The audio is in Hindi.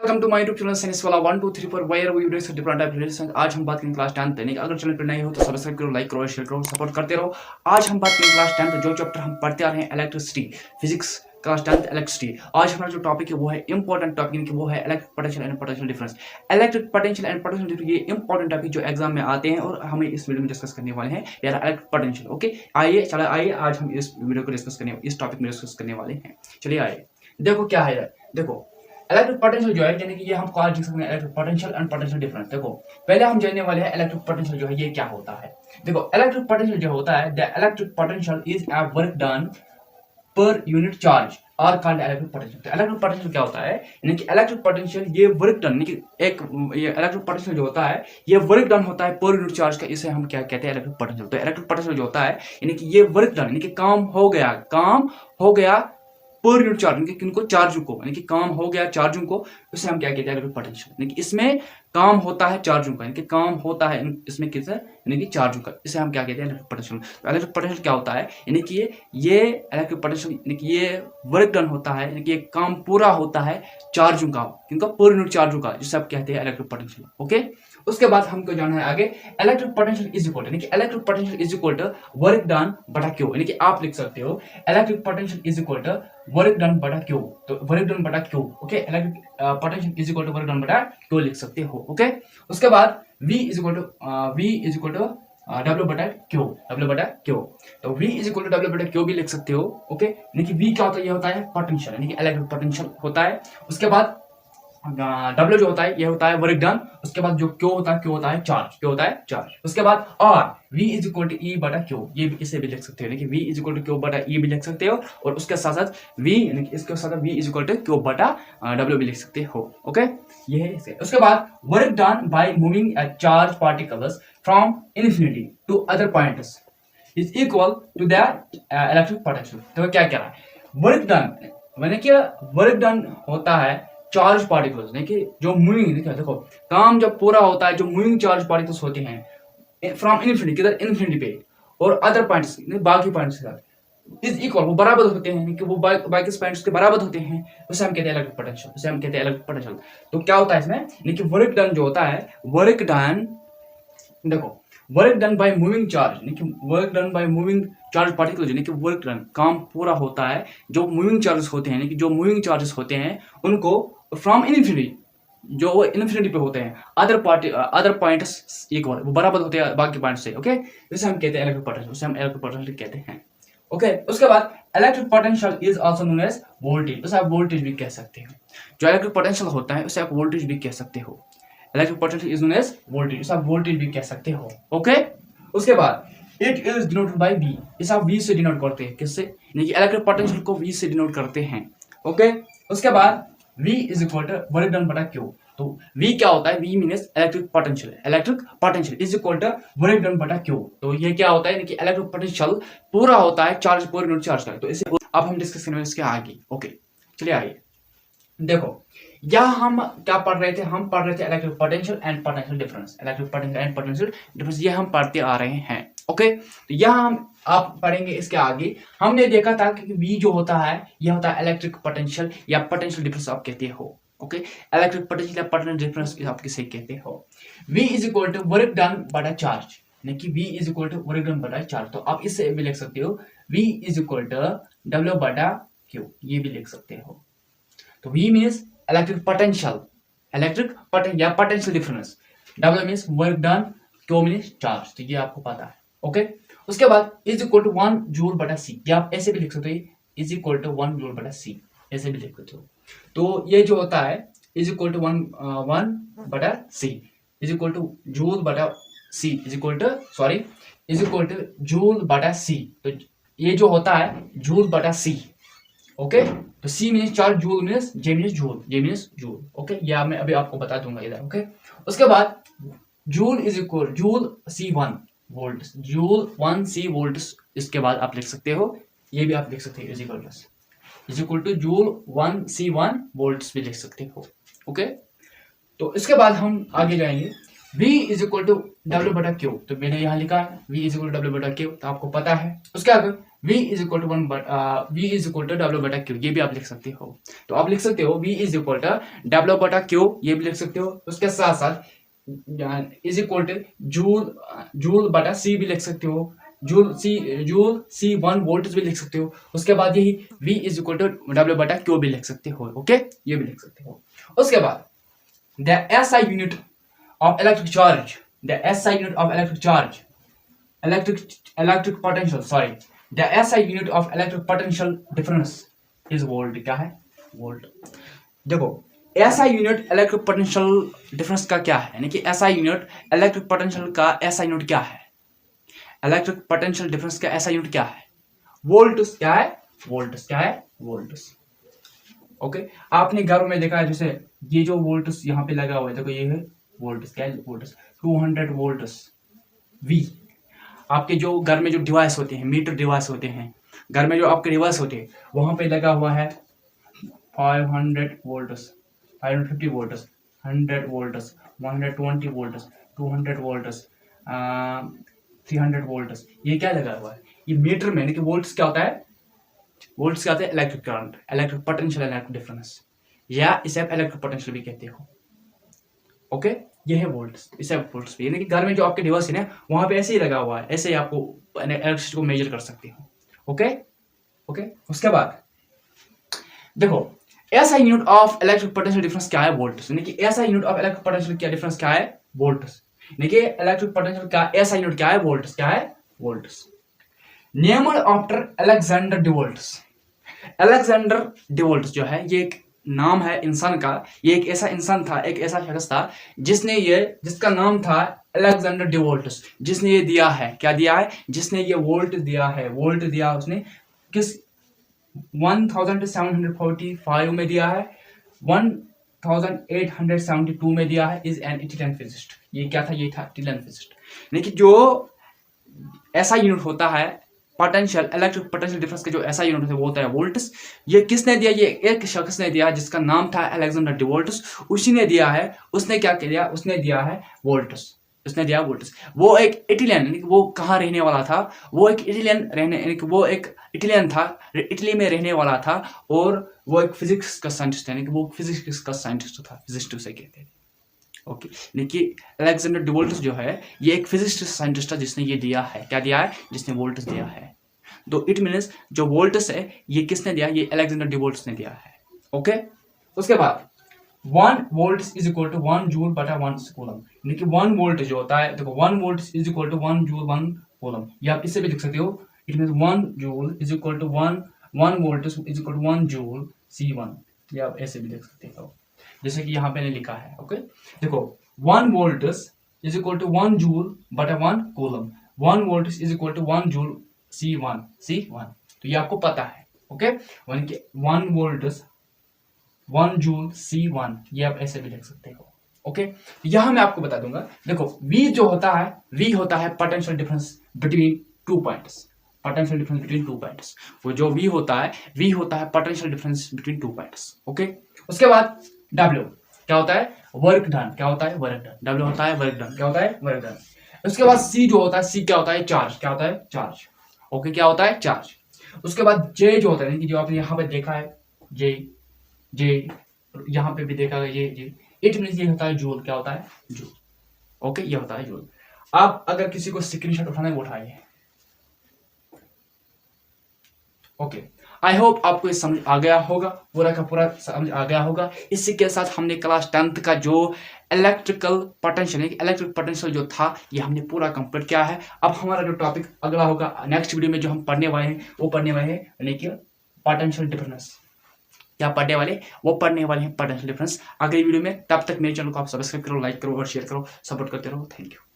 Welcome to my YouTube channel science वाला 1 2 3 4 wire we videos different type videos. आज हम बात करेंगे क्लास 10 तकनीक। अगर चैनल पर नए हो तो सब्सक्राइब करो, लाइक करो, शेयर करो, सपोर्ट करते रहो। आज हम बात करेंगे क्लास 10 जो चैप्टर हम पढ़ते आ रहे हैं इलेक्ट्रिसिटी, फिजिक्स क्लास 10 इलेक्ट्रिसिटी। आज हमारा जो टॉपिक है वो है इंपॉर्टेंट टॉपिक, कि वो है electric potential and potential difference. Electric potential and potential difference ये इंपॉर्टेंट टॉपिक जो एग्जाम में आते हैं और हमें इस वीडियो में डिस्कस करने वाले हैं यार इलेक्ट्रिक पोटेंशियल। ओके आइए आज हम इस वीडियो को डिस्कस करने, इस टॉपिक में डिस्कस करने वाले हैं। चलिए आइए देखो क्या है। देखो इलेक्ट्रिक पोटेंशियल जो है, यानी कि ये हम कॉल लिख सकते हैं electric potential and potential difference. देखो पहले हम जानने वाले हैं इलेक्ट्रिक पोटेंशियल जो है ये क्या होता है। देखो इलेक्ट्रिक पोटेंशियल जो होता है, the electric potential is a work done per unit charge और कॉल्ड इलेक्ट्रिक पोटेंशियल। तो इलेक्ट्रिक पोटेंशियल क्या होता है, यानी कि इलेक्ट्रिक पोटेंशियल ये वर्क डन, यानी कि ये इलेक्ट्रिक पोटेंशियल जो होता है ये वर्क डन होता है पर यूनिट चार्ज का, इसे हम क्या कहते हैं इलेक्ट्रिक पोटेंशियल। तो इलेक्ट्रिक पोटेंशियल जो होता है यानी कि ये वर्क डन, यानी कि काम हो गया पर यूनिट चार्ज, यानी कि किनको चार्जों को, यानी कि काम हो गया चार्जों को, उसे हम क्या कहते हैं इलेक्ट्रिक पोटेंशियल। यानी कि इसमें काम होता है चार्जों का, यानी कि काम होता है इसमें किससे, यानी कि चार्जों का, इसे हम क्या कहते हैं इलेक्ट्रिक पोटेंशियल। तो इलेक्ट्रिक पोटेंशियल क्या होता है, यानी कि ये इलेक्ट्रिक पोटेंशियल यानी कि ये वर्क डन होता है, यानी कि ये काम पूरा होता है चार्जों का, किनका पर यूनिट चार्जों का, जिसे आप कहते हैं इलेक्ट्रिक पोटेंशियल। ओके, उसके बाद हमको जानना है आगे इलेक्ट्रिक पोटेंशियल इज इक्वल, यानी कि electric potential is equal to work done बटा क्यू, यानी कि आप लिख सकते हो electric potential is equal to work done बटा क्यू। तो वर्क डन बटा Q, okay, electric potential is equal to work done बटा क्यू लिख सकते हो। ओके, उसके बाद V is equal to W बटा क्यू, तो V is equal to W बटा क्यू भी लिख सकते हो। ओके, यानी कि V क्या होता है, ये होता है पोटेंशियल, यानी कि इलेक्ट्रिक पोटेंशियल होता है। उसके बाद W जो होता है ये होता है वर्क डन। उसके बाद जो Q होता है चार्ज, उसके बाद और V is equal to E बटा Q, ये भी इसे भी लिख सकते हो, यानी कि V is equal to Q बटा E भी लिख सकते हो, और उसके साथ साथ V यानी कि इसके साथ V is equal to Q बटा W भी लिख सकते हो। ओके, ये है इसे। उसके बाद work done by moving a charge particles from infinity to other points is equal to the electric potential. तो क्या कह रहा है, वर्क डन मैंने क्या, वर्क डन होता है चार्ज पार्टिकल्स, देखिए जो मूविंग, देखो काम जब पूरा होता है, जो मूविंग चार्ज पार्टिकल्स होते हैं फ्रॉम इन्फिनिटी, किधर इन्फिनिटी पे, और अदर पॉइंट्स बाकी पॉइंट्स के साथ इज इक्वल, वो बराबर होते हैं, कि वो बाकी पॉइंट्स के बराबर होते हैं, उसे हम कहते हैं इलेक्ट्रिक पोटेंशियल, तो क्या होता है इसमें, यानी कि वर्क डन जो होता है, वर्क डन, देखो work done by moving charge, यानी कि work done by moving charge particle, यानी कि वर्क डन काम पूरा होता है जो मूविंग चार्जेस होते हैं, यानी कि जो मूविंग चार्जेस होते हैं उनको फ्रॉम इन्फिनिटी, जो वो इन्फिनिटी पे होते हैं, अदर पॉइंट्स इक्वल, वो बराबर होते हैं बाकी पॉइंट्स से। ओके, इसे हम कहते हैं इलेक्ट्रिक पोटेंशियल, उसे हम इलेक्ट्रिक पोटेंशियल कहते हैं। ओके, उसके बाद electric potential is also known as voltage, उसे आप वोल्टेज भी कह सकते हो। जो इलेक्ट्रिक पोटेंशियल होता है उसे आप वोल्टेज भी कह सकते हो। Electric potential is known as voltage, उसे आप वोल्टेज भी कह सकते हो। ओके, उसके बाद it is denoted by V, इसे आप V से डिनोट करते हैं, किससे, यानी कि इलेक्ट्रिक पोटेंशियल को V से डिनोट करते हैं। ओके, उसके बाद V is equal to work done बटा Q, तो V क्या होता है, V means electric potential is equal to work done बटा Q, तो ये क्या होता है, यानी कि इलेक्ट्रिक पोटेंशियल पूरा होता है चार्ज पर यूनिट चार्ज का। तो इसे अब हम डिस्कस करेंगे इसके आगे। ओके, चलिए आइए देखो, यह हम क्या पढ़ रहे थे, हम पढ़ रहे थे electric potential and potential difference, ये हम पढ़ते आ रहे हैं। ओके, तो यह हम आप पढ़ेंगे इसके आगे। हमने देखा था कि V जो होता है यह होता है इलेक्ट्रिक पोटेंशियल या पोटेंशियल डिफरेंस आप कहते हो। ओके, इलेक्ट्रिक पोटेंशियल या पोटेंशियल डिफरेंस आप किसे कहते हो। V is equal to work done बटा चार्ज, यानी कि V is equal to work done बटा चार्ज, तो आप इससे भी लिख सकते हो V is equal to W बटा Q, ये भी लिख सकते हो। तो V मीन्स इलेक्ट्रिक पोटेंशियल या potential difference, W means work done, Q means charge, तो ये आपको पता है। ओके, उसके बाद इज इक्वल टू 1 जूल बटा C, या आप ऐसे भी लिख सकते हो इज इक्वल टू 1 जूल बटा C, ऐसे भी लिख सकते हो। तो ये जो होता है इज इक्वल टू 1 बटा C is equal to joule बटा C is equal to joule बटा C, तो ये जो होता है जूल बटा C। ओके, तो C means charge, joule means J means joule. Okay, या मैं अभी आपको बता दूंगा इधर। ओके, उसके बाद joule C1 volt, joule 1 C volt, इसके बाद आप लिख सकते हो, ये भी आप लिख सकते हो is equal to joule 1 C1 volts भी लिख सकते हो। ओके, तो इसके बाद हम आगे जाएंगे। V is equal to W बटा Q, तो मैंने यहाँ लिखा है V is equal to W बटा Q, तो आपको पता है। उसके आगे V is equal to V is equal to W बटा क्यू, ये भी आप लिख सकते हो। तो आप लिख सकते हो V is equal to W बटा क्यू, ये भी लिख सकते हो। उसके साथ साथ इज इक्वल टू जूल बटा C भी लिख सकते हो, जूल C 1 वोल्ट भी लिख सकते हो। उसके बाद यही V is equal to W बटा क्यू भी लिख सकते हो। ओके, ये भी लिख सकते हो। उसके बाद the SI unit of electric charge, the SI unit of electric charge, electric potential, sorry, the SI unit of electric potential difference is volt। क्या है? वोल्ट। देखो SI unit electric potential difference का क्या है, यानी कि SI यूनिट इलेक्ट्रिक पोटेंशियल का SI यूनिट क्या है, इलेक्ट्रिक पोटेंशियल डिफरेंस का SI यूनिट क्या है? वोल्ट्स। क्या है? वोल्ट्स। क्या है? वोल्ट्स। ओके, आपने घर में देखा है, जैसे ये जो वोल्ट्स यहाँ पे लगा हुआ है, देखो ये है वोल्ट्स। क्या है? वोल्ट्स। 200 volts V। आपके जो घर में जो डिवाइस होते हैं, मीटर डिवाइस होते हैं, घर में जो आपके डिवाइस होते हैं, वहां पे लगा हुआ है 500 volts, 550 volts, 100 volts, 120 volts, 200 volts, 300 volts. ये क्या लगा हुआ है? ये मीटर में, कि वोल्ट्स क्या होता है? वोल्ट्स क्या होता है? Electric current, electric potential, electric difference, या इसे आप इलेक्ट्रिक पोटेंशियल भी कहते हो। ओके, ये है वोल्ट्स, इसे आप वोल्ट्स भी, यानी कि घर में जो आपके डिवाइस है ना, वहां पे ऐसे ही लगा हुआ है, ऐसे ही आपको इलेक्ट्रिसिटी को मेजर कर सकते हो। Okay okay. उसके बाद देखो SI unit of electric potential difference क्या है? वोल्ट्स। यानी कि SI unit of electric potential क्या डिफरेंस क्या है? वोल्ट्स। यानी कि इलेक्ट्रिक पोटेंशियल का SI यूनिट क्या है? वोल्ट्स। क्या है? वोल्ट्स। नेम्ड आफ्टर अलेक्जेंडर डिवोल्ट्स। अलेक्जेंडर डिवोल्ट्स जो है, ये एक नाम है इंसान का। ये एक ऐसा इंसान था, एक ऐसा शख्स था जिसका नाम था अलेक्जेंडर डिवोल्ट्स, जिसने ये दिया है। क्या दिया है? जिसने ये वोल्ट दिया है। वोल्ट दिया उसने किस 1745 में दिया है, 1872 में दिया है। Is an Italian physicist. ये क्या था? ये था इटालियन फिजिस्ट। यानी कि जो ऐसा यूनिट होता है पोटेंशियल, इलेक्ट्रिक पोटेंशियल डिफरेंस का जो ऐसा यूनिट है वो होता है वोल्ट्स। ये किसने दिया? ये एक शख्स ने दिया जिसका नाम था अलेक्जेंडर डिवोल्ट्स। उसी ने दिया है। उसने क्या किया? उसने दिया है वोल्ट्स। उसने दिया वोल्ट्स। वो एक इटालियन, वो कहाँ रहने वाला था? वो एक इटालियन था, इटली में रहने वाला था, और वो एक फिजिक्स का साइंटिस्ट है, वो फिजिक्स का साइंटिस्ट था, फिजिस्ट उसे कहते हैं। ओके, देखिए अलेक्जेंडर डिवोल्ट्स जो है, ये एक फिजिक्स साइंटिस्ट है जिसने ये दिया है। क्या दिया है? जिसने वोल्ट्स दिया है। तो इट मीन्स जो वोल्ट्स है, ये किसने दिया? ये अलेक्जेंडर डिवोल्ट्स ने दिया है। ओके, उसके बाद 1 volt is equal to 1 joule बटा 1 कूलम। यानी कि 1 वोल्ट जो होता है, देखो 1 volt is equal to 1 joule 1 coulomb. या आप इससे भी लिख सकते हो, it means 1 joule is equal to 1 volt is equal to 1 joule C1। या आप ऐसे भी लिख सकते हो, जैसे कि यहाँ पे ने लिखा है। ओके, देखो 1 volt is equal to 1 joule बटा 1 coulomb. 1 volt is equal to 1 joule C1। तो ये आपको पता है। ओके, 1 वोल्ट 1 जूल C1, ये आप ऐसे भी लिख सकते हो। ओके, यहां मैं आपको बता दूंगा। देखो V जो होता है, V होता है potential difference between 2 points. Potential difference between 2 points, वो जो V होता है potential difference between 2 points. Okay, उसके बाद W क्या होता है? Work done. क्या होता है? Work done. W होता है वर्क डन। क्या होता है? Work done. उसके बाद C जो होता है, C क्या होता है? चार्ज। क्या होता है? चार्ज। ओके, क्या होता है? चार्ज। उसके बाद J जो होता है, जो आपने यहाँ पे देखा है, J यहाँ पे भी देखा है, ये इट मींस ये होता है जूल। क्या होता है? जूल। ओके, ये होता है जूल। आप अगर किसी को स्क्रीनशॉट उठाना है वो उठाइए। ओके, आई होप आपको ये समझ आ गया होगा, पूरा का पूरा समझ आ गया होगा। इसी के साथ हमने क्लास 10th का जो इलेक्ट्रिकल पोटेंशियल, इलेक्ट्रिक पोटेंशियल जो था, ये हमने पूरा कंप्लीट किया है। अब हमारा जो टॉपिक अगला होगा नेक्स्ट वीडियो में, जो हम पढ़ने वाले हैं, वो पढ़ने वाले हैं यानी कि पोटेंशियल डिफरेंस। क्या पढ़ने वाले? वो पढ़ने वाले हैं पोटेंशियल डिफरेंस अगली वीडियो में। तब तक मेरे चैनल को आप सब्सक्राइब करो, लाइक करो और शेयर करो, सपोर्ट करते रहो। Thank you.